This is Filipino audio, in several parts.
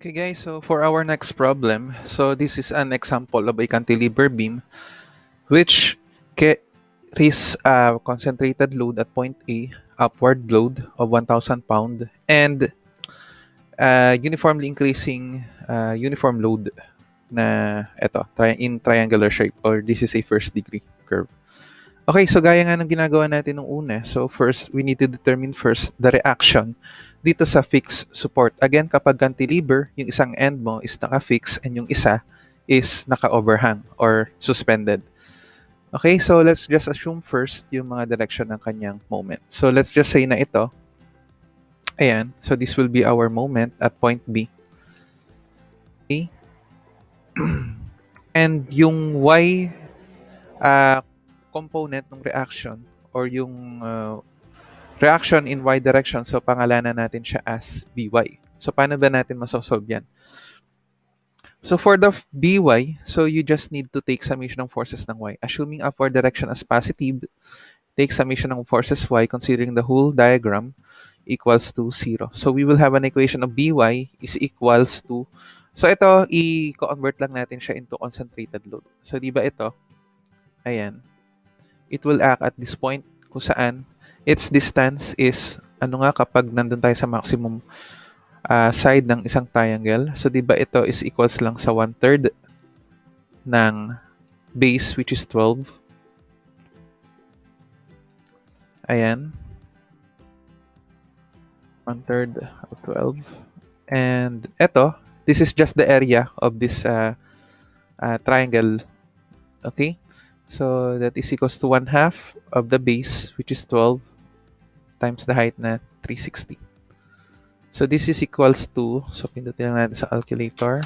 Okay guys, so for our next problem, so this is an example of a cantilever beam which carries a concentrated load at point A, upward load of 1,000 pound, and uniformly increasing uniform load na in triangular shape, or this is a first degree curve. Okay, so gaya nga ng ginagawa natin nung una, so first, we need to determine first the reaction dito sa fixed support. Again, kapag cantilever, yung isang end mo is naka-fix and yung isa is naka-overhang or suspended. Okay, so let's just assume first yung mga direction ng kanyang moment. So let's just say na ito, ayan, so this will be our moment at point B. Okay? And yung Y component ng reaction or yung reaction in y direction, so pangalanan natin siya as by. So paano ba natin masosolve yan? So for the by, so you just need to take summation ng forces ng y. Assuming upward direction as positive, take summation ng forces y considering the whole diagram equals to 0. So we will have an equation of by is equals to, so ito, i-convert lang natin siya into concentrated load. So di ba ito, ayan, it will act at this point kung saan its distance is, kapag nandun tayo sa maximum side ng isang triangle. So, di ba ito is equals lang sa 1/3 ng base, which is 12. Ayan. 1/3 of 12. And ito, this is just the area of this triangle. Okay? So, that is equals to 1/2 of the base, which is 12, times the height na 360. So, this is equals to, so pindutin lang natin sa calculator.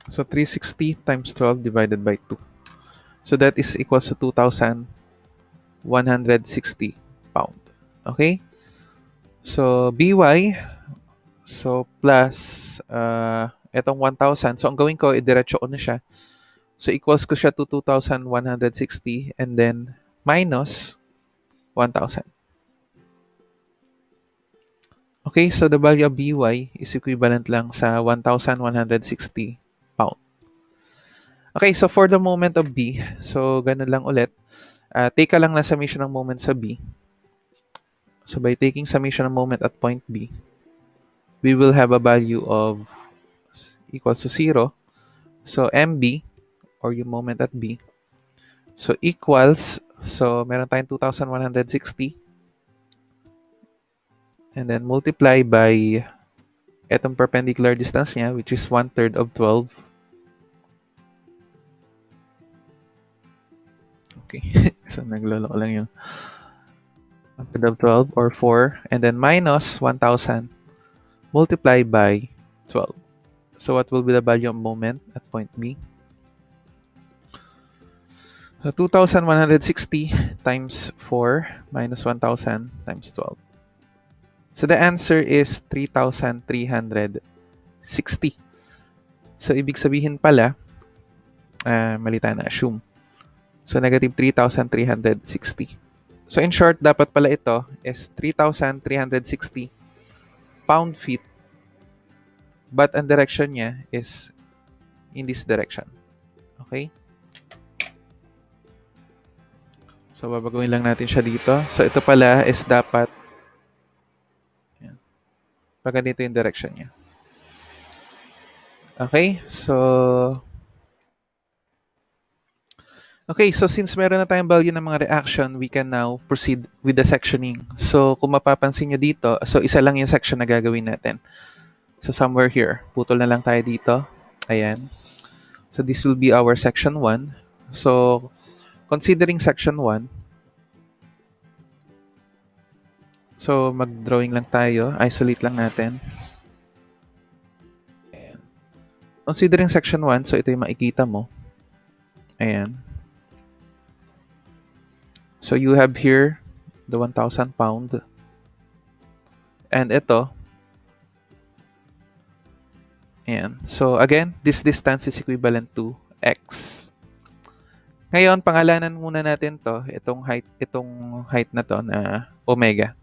So, 360 times 12 divided by 2. So, that is equals to 2,160 pound. Okay? So, by, so plus etong 1,000. So, ang gawin ko, idiretso ko na siya. So, equals ko siya to 2,160 and then minus 1,000. Okay, so the value of by is equivalent lang sa 1,160 pound. Okay, so for the moment of B, so ganun lang ulit. Take ka lang na summation ng moment sa B. So by taking summation ng moment at point B, we will have a value of equals to 0. So MB, or yung moment at B, so equals, so meron tayong 2,160 and then multiply by etong perpendicular distance niya, which is 1/3 of 12. Okay, so nagloloko lang yung 1/3 of 12 or 4, and then minus 1,000 multiplied by 12. So what will be the value of moment at point B? So 2,160 times 4 minus 1,000 times 12. So the answer is 3,360. So ibig sabihin pala, mali tayo na assume. So negative 3,360. So in short, dapat pala ito is 3,360 pound-feet, but ang direction niya is in this direction. Okay? So babagawin lang natin siya dito. So ito pala is dapat, pag ganito yung direction niya. Okay? Okay, so since meron na tayong value ng mga reaction, we can now proceed with the sectioning. So kung mapapansin nyo dito, so isa lang yung section na gagawin natin. So somewhere here, putol na lang tayo dito. Ayan. So this will be our section 1. So considering section 1, so mag-drawing lang tayo, isolate lang natin. Ayan. Considering section 1, so ito yung makikita mo. Ayan. So you have here the 1,000 pound. And ito, ayan. So again, this distance is equivalent to x. Ngayon, pangalanan muna natin to, itong height na to na omega.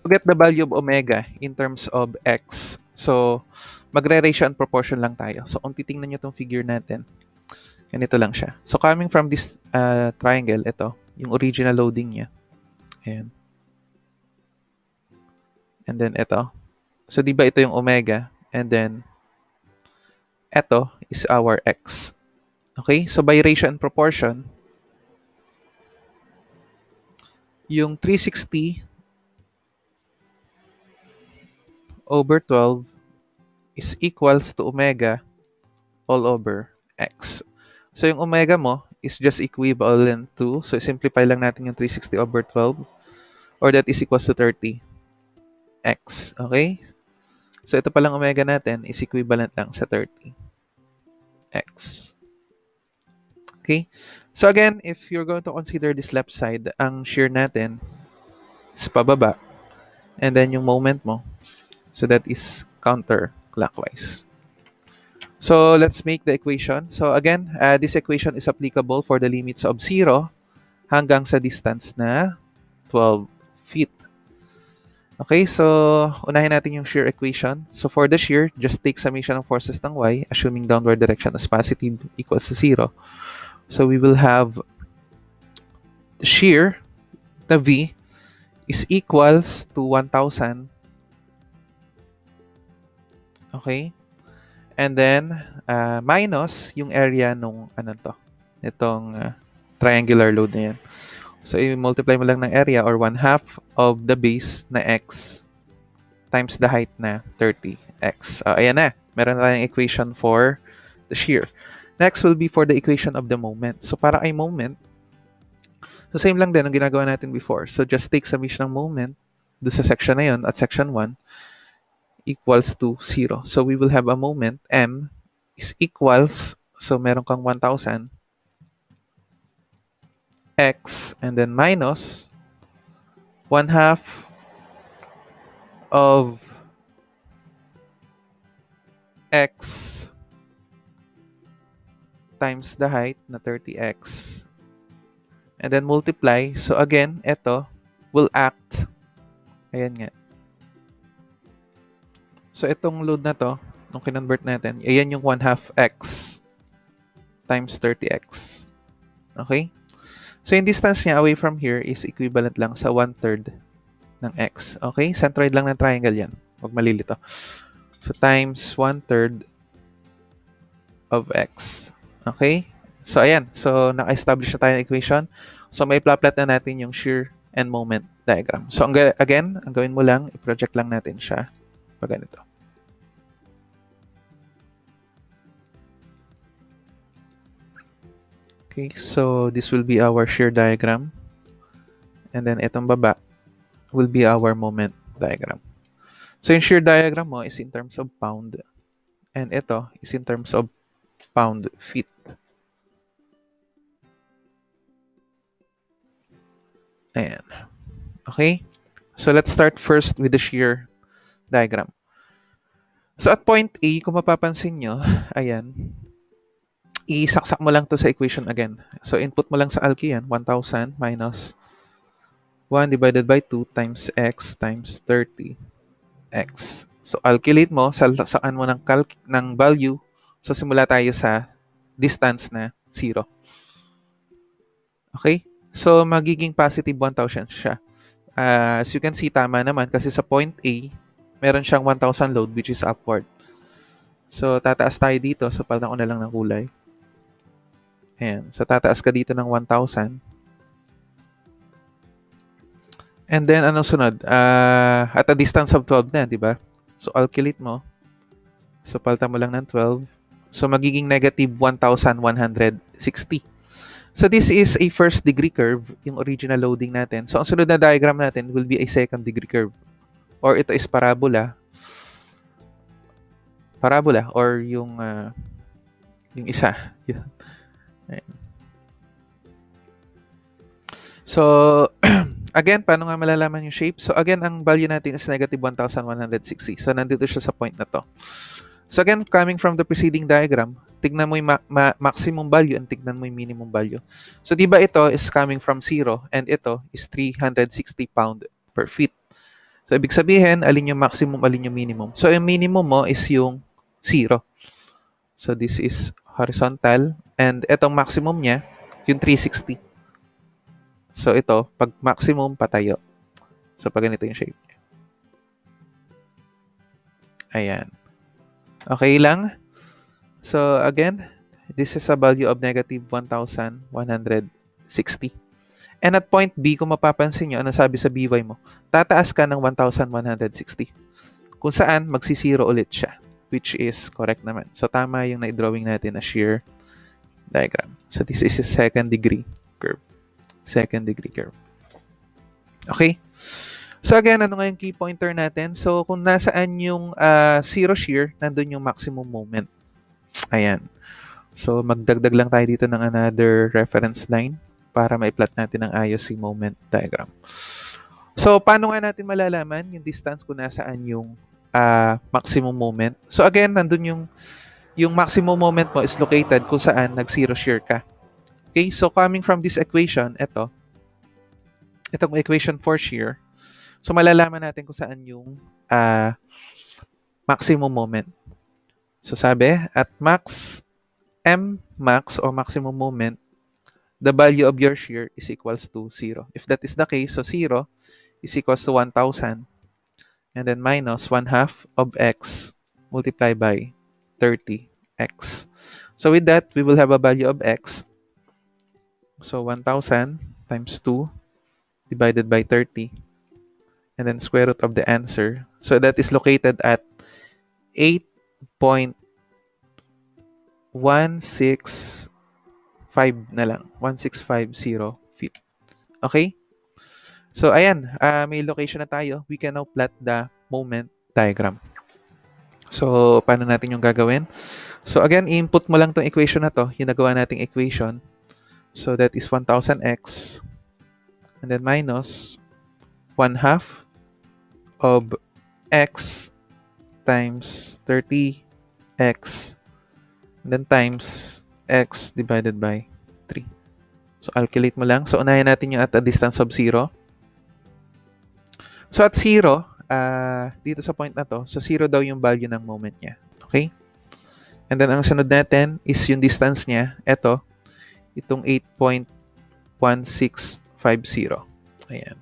get the value of omega in terms of x. So, magre-ratio and proportion lang tayo. So, kung titingnan nyo itong figure natin, ganito lang siya. So, coming from this triangle, ito, yung original loading niya. Ayan. And then, ito. So, di ba ito yung omega? And then, ito is our x. Okay? So, by ratio and proportion, yung 360 over 12 is equals to omega all over x. So, yung omega mo is just equivalent to, so simplify lang natin yung 360 over 12, or that is equals to 30x. Okay? So, ito palang omega natin is equivalent lang sa 30x. Okay? So, again, if you're going to consider this left side, ang shear natin is pababa. And then, yung moment mo, so that is counterclockwise. So, let's make the equation. So, again, this equation is applicable for the limits of 0 hanggang sa distance na 12 feet. Okay, so unahin natin yung shear equation. So, for the shear, just take summation of forces ng y, assuming downward direction is positive equals to 0. So, we will have the shear, the V, is equals to 1,000. Okay? And then, minus yung area nung, itong triangular load na yan. So, i-multiply mo lang ng area or 1/2 of the base na x times the height na 30x. Ayan na. Meron na tayong equation for the shear. Next will be for the equation of the moment. So, para ay moment, so same lang din ang ginagawa natin before. So, just take summation ng moment do sa section na yun at section 1 equals to 0. So, we will have a moment, m, is equals, so meron kang 1,000 x, and then minus 1/2 of x times the height na 30x. And then multiply. So again, ito will act. Ayan nga. So itong load na to, nung kinonvert natin, ayan yung 1/2 x times 30x. Okay? So, yung distance niya away from here is equivalent lang sa 1/3 ng x. Okay? Centroid lang ng triangle yan. Huwag malilito. So, times 1/3 of x. Okay? So, ayan. So, naka-establish na tayo ng equation. So, may plot na natin yung shear and moment diagram. So, again, ang gawin mo lang, i-project lang natin siya. Pag ganito. Okay, so this will be our shear diagram. And then itong baba will be our moment diagram. So yung shear diagram mo is in terms of pound. And ito is in terms of pound feet. Ayan. Okay? So let's start first with the shear diagram. So at point A, kung mapapansin nyo, ayan, isaksak mo lang to sa equation again. So, input mo lang sa alky yan, 1,000 minus 1 divided by 2 times x times 30x. So, calculate mo, saan mo ng value. So, simula tayo sa distance na 0. Okay? So, magiging positive 1,000 siya. As you can see, tama naman kasi sa point A, meron siyang 1,000 load which is upward. So, tataas tayo dito. So, palitan ko na lang ng kulay. Ayan. So, tataas ka dito ng 1,000. And then, anong sunod? At a distance of 12 na, di ba? So, calculate mo. So, palitan mo lang ng 12. So, magiging negative 1,160. So, this is a first degree curve, yung original loading natin. So, ang sunod na diagram natin will be a second degree curve. Or ito is parabola. Parabola or yung isa. So, again, paano nga malalaman yung shape? So, again, ang value natin is negative 1,160. So, nandito siya sa point na to. So, again, coming from the preceding diagram, tignan mo yung maximum value and tignan mo yung minimum value. So, di ba ito is coming from 0 and ito is 360 pound per feet. So, ibig sabihin, alin yung maximum, alin yung minimum. So, yung minimum mo is yung 0. So, this is horizontal. And itong maximum niya, yung 360. So, ito, pag maximum, patayo. So, pag ganito yung shape niya. Ayan. Okay lang? So, again, this is a value of negative 1,160. And at point B, kung mapapansin nyo, ano sabi sa BY mo? Tataas ka ng 1,160. Kung saan, magsisiro ulit siya. Which is correct naman. So, tama yung na-drawing natin na shear diagram. So, this is a second degree curve. Second degree curve. Okay? So, again, ano nga yung key pointer natin? So, kung nasaan yung zero shear, nandun yung maximum moment. Ayan. So, magdagdag lang tayo dito ng another reference line para ma-plot natin ang ayos si moment diagram. So, paano nga natin malalaman yung distance kung nasaan yung maximum moment? So, again, nandun yung maximum moment mo is located kung saan nag-zero shear ka. Okay? So, coming from this equation, itong equation for shear, so malalaman natin kung saan yung maximum moment. So, sabi, at max or maximum moment, the value of your shear is equals to 0. If that is the case, so 0 is equals to 1,000 and then minus 1/2 of x multiplied by 30x. So with that, we will have a value of x. So 1,000 times 2 divided by 30 and then square root of the answer. So that is located at 8.165 na lang. 1650 feet. Okay? So, ayan. May location na tayo. We can now plot the moment diagram. So, paano natin yung gagawin? So, again, input mo lang tong equation na to. Yung nagawa nating equation. So, that is 1,000x. And then minus 1/2 of x times 30x. And then times x divided by 3. So, calculate mo lang. So, unahin natin yung at a distance of 0. So, at 0, dito sa point na to, so 0 daw yung value ng moment niya. Okay? And then, ang sunod natin is yung distance niya. Itong 8.1650. Ayan.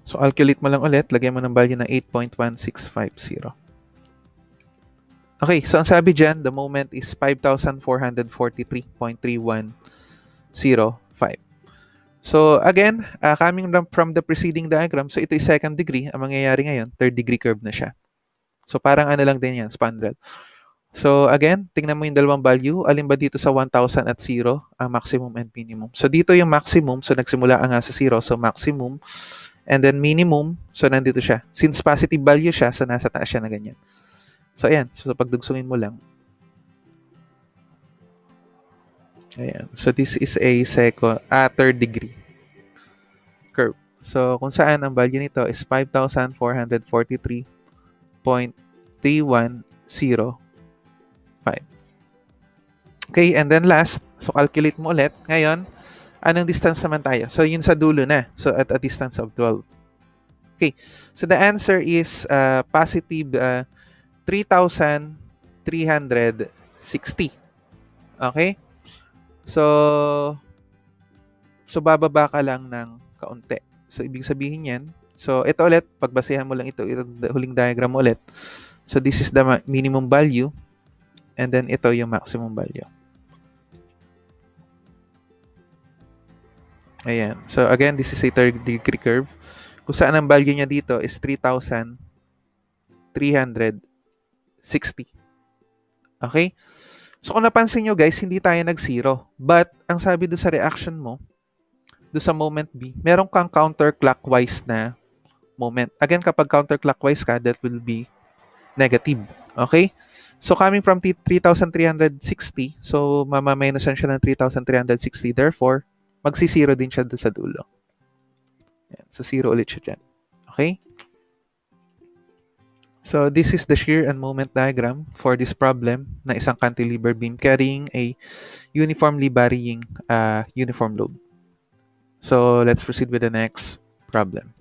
So, calculate mo lang ulit. Lagay mo ng value ng 8.1650. Okay, so ang sabi dyan, the moment is 5,443.3105. So again, coming from the preceding diagram, so ito is second degree. Ang mangyayari ngayon, third degree curve na siya. So parang ano lang din yan, spandrel. So again, tingnan mo yung dalawang value. Alin ba dito sa 1,000 at 0, ang maximum and minimum. So dito yung maximum, so nagsimula nga sa 0, so maximum. And then minimum, so nandito siya. Since positive value siya, so nasa taas siya na ganyan. So, ayan. So, pagdugsungin mo lang. Ayan. So, this is a third degree curve. So, kung saan ang value nito is 5,443.3105. Okay, and then last, so calculate mo ulit. Ngayon, anong distance naman tayo? So, yun sa dulo na. So, at a distance of 12. Okay, so the answer is positive 3,360. Okay? So bababa ka lang ng kaunti. So, ibig sabihin yan. So, ito ulit, pagbasehan mo lang ito huling diagram mo ulit. So, this is the minimum value. And then, ito yung maximum value. Ayan. So, again, this is a third degree curve. Kung saan ang value niya dito is 3,360. Okay? So, kung napansin nyo guys, hindi tayo nag-zero. But, ang sabi doon sa reaction mo, doon sa moment B, meron kang counterclockwise na moment. Again, kapag counterclockwise ka, that will be negative. Okay? So, coming from 3,360, so, mamaminosan siya ng 3,360. Therefore, magsisiro din siya doon sa dulo. Ayan. So, zero ulit siya dyan. Okay? So, this is the shear and moment diagram for this problem na isang cantilever beam carrying a uniformly varying uniform load. So, let's proceed with the next problem.